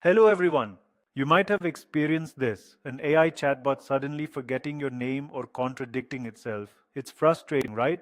Hello everyone. You might have experienced this, an AI chatbot suddenly forgetting your name or contradicting itself. It's frustrating, right?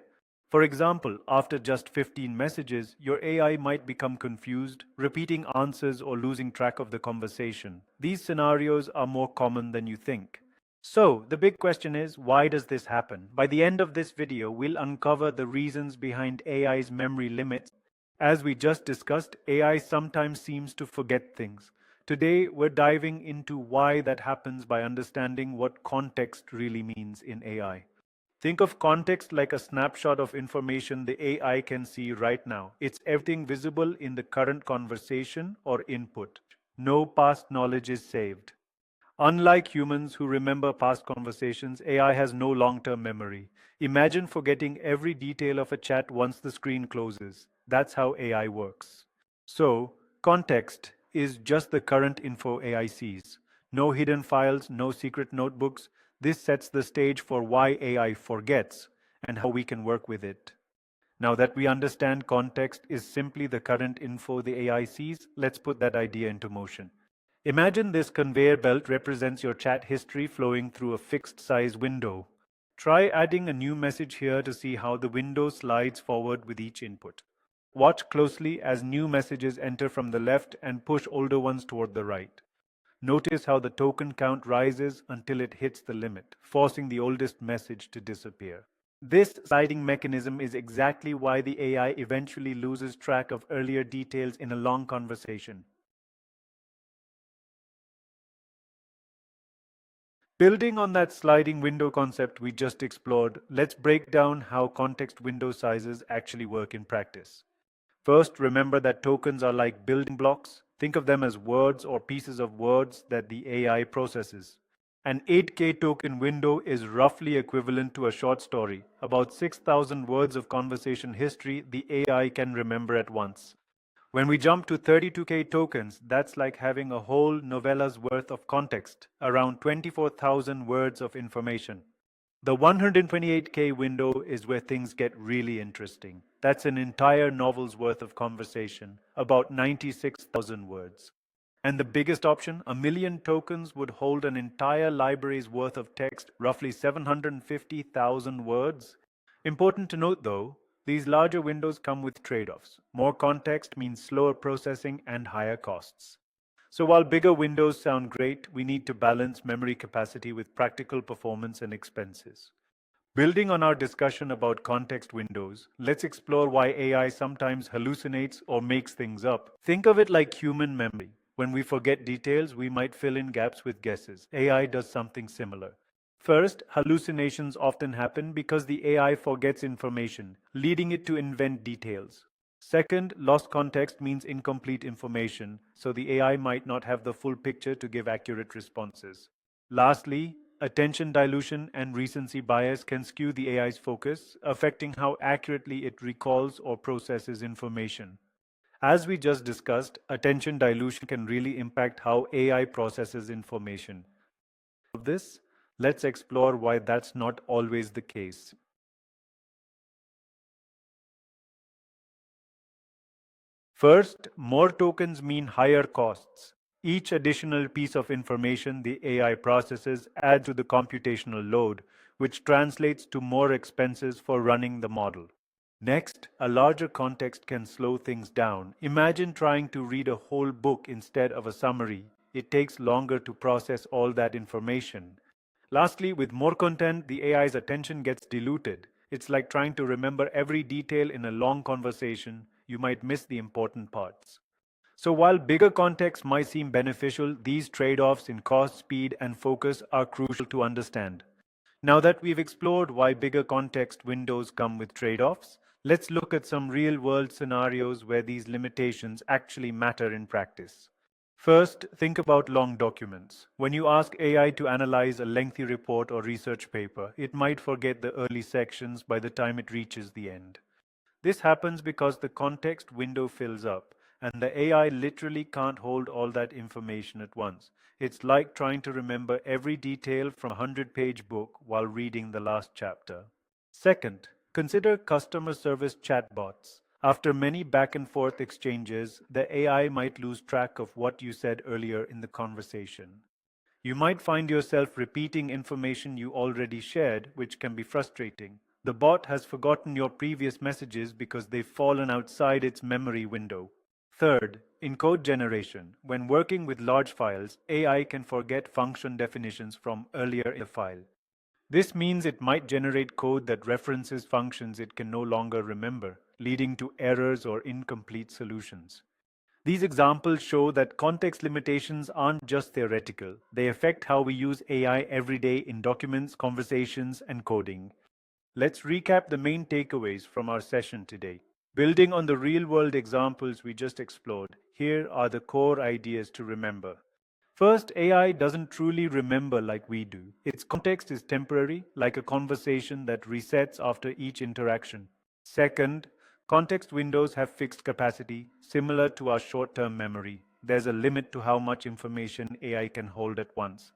For example, after just 15 messages, your AI might become confused, repeating answers or losing track of the conversation. These scenarios are more common than you think. So, the big question is, why does this happen? By the end of this video, we'll uncover the reasons behind AI's memory limits. As we just discussed, AI sometimes seems to forget things. Today, we're diving into why that happens by understanding what context really means in AI. Think of context like a snapshot of information the AI can see right now. It's everything visible in the current conversation or input. No past knowledge is saved. Unlike humans who remember past conversations, AI has no long-term memory. Imagine forgetting every detail of a chat once the screen closes. That's how AI works. So, context is just the current info AI sees. No hidden files, no secret notebooks. This sets the stage for why AI forgets and how we can work with it. Now that we understand context is simply the current info the AI sees, let's put that idea into motion. Imagine this conveyor belt represents your chat history flowing through a fixed size window. Try adding a new message here to see how the window slides forward with each input. Watch closely as new messages enter from the left and push older ones toward the right. Notice how the token count rises until it hits the limit, forcing the oldest message to disappear. This sliding mechanism is exactly why the AI eventually loses track of earlier details in a long conversation. Building on that sliding window concept we just explored, let's break down how context window sizes actually work in practice. First, remember that tokens are like building blocks. Think of them as words or pieces of words that the AI processes. An 8K token window is roughly equivalent to a short story, about 6,000 words of conversation history the AI can remember at once. When we jump to 32K tokens, that's like having a whole novella's worth of context, around 24,000 words of information. The 128K window is where things get really interesting. That's an entire novel's worth of conversation, about 96,000 words. And the biggest option, a million tokens would hold an entire library's worth of text, roughly 750,000 words. Important to note though, these larger windows come with trade-offs. More context means slower processing and higher costs. So while bigger windows sound great, we need to balance memory capacity with practical performance and expenses. Building on our discussion about context windows, let's explore why AI sometimes hallucinates or makes things up. Think of it like human memory. When we forget details, we might fill in gaps with guesses. AI does something similar. First, hallucinations often happen because the AI forgets information, leading it to invent details. Second, lost context means incomplete information, so the AI might not have the full picture to give accurate responses. Lastly, attention dilution and recency bias can skew the AI's focus, affecting how accurately it recalls or processes information. As we just discussed, attention dilution can really impact how AI processes information. Of this, let's explore why that's not always the case. First, more tokens mean higher costs. Each additional piece of information the AI processes adds to the computational load, which translates to more expenses for running the model. Next, a larger context can slow things down. Imagine trying to read a whole book instead of a summary. It takes longer to process all that information. Lastly, with more content, the AI's attention gets diluted. It's like trying to remember every detail in a long conversation. You might miss the important parts. So while bigger contexts might seem beneficial, these trade-offs in cost, speed, and focus are crucial to understand. Now that we've explored why bigger context windows come with trade-offs, let's look at some real-world scenarios where these limitations actually matter in practice. First, think about long documents. When you ask AI to analyze a lengthy report or research paper, it might forget the early sections by the time it reaches the end. This happens because the context window fills up, and the AI literally can't hold all that information at once. It's like trying to remember every detail from a 100-page book while reading the last chapter. Second, consider customer service chatbots. After many back and forth exchanges, the AI might lose track of what you said earlier in the conversation. You might find yourself repeating information you already shared, which can be frustrating. The bot has forgotten your previous messages because they've fallen outside its memory window. Third, in code generation, when working with large files, AI can forget function definitions from earlier in the file. This means it might generate code that references functions it can no longer remember, leading to errors or incomplete solutions. These examples show that context limitations aren't just theoretical, they affect how we use AI every day in documents, conversations, and coding. Let's recap the main takeaways from our session today. Building on the real-world examples we just explored, here are the core ideas to remember. First, AI doesn't truly remember like we do. Its context is temporary, like a conversation that resets after each interaction. Second, context windows have fixed capacity, similar to our short-term memory. There's a limit to how much information AI can hold at once.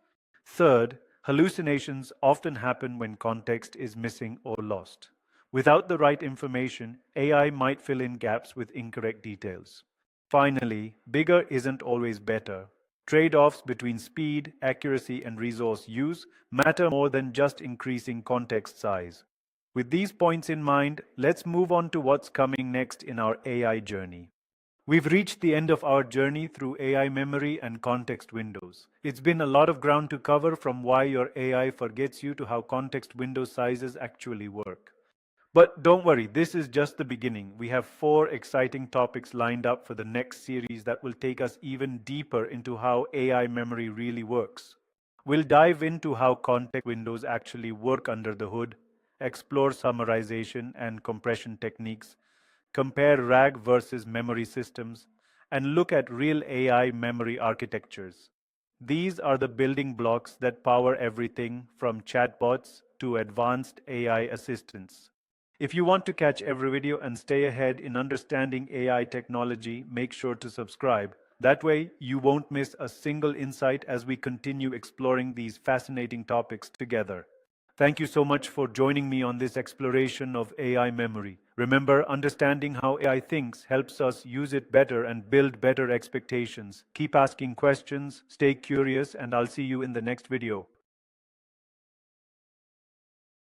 Third, hallucinations often happen when context is missing or lost. Without the right information, AI might fill in gaps with incorrect details. Finally, bigger isn't always better. Trade-offs between speed, accuracy, and resource use matter more than just increasing context size. With these points in mind, let's move on to what's coming next in our AI journey. We've reached the end of our journey through AI memory and context windows. It's been a lot of ground to cover, from why your AI forgets you to how context window sizes actually work. But don't worry, this is just the beginning. We have 4 exciting topics lined up for the next series that will take us even deeper into how AI memory really works. We'll dive into how context windows actually work under the hood, explore summarization and compression techniques, compare RAG versus memory systems, and look at real AI memory architectures. These are the building blocks that power everything from chatbots to advanced AI assistants. If you want to catch every video and stay ahead in understanding AI technology, make sure to subscribe. That way, you won't miss a single insight as we continue exploring these fascinating topics together. Thank you so much for joining me on this exploration of AI memory. Remember, understanding how AI thinks helps us use it better and build better expectations. Keep asking questions, stay curious, and I'll see you in the next video.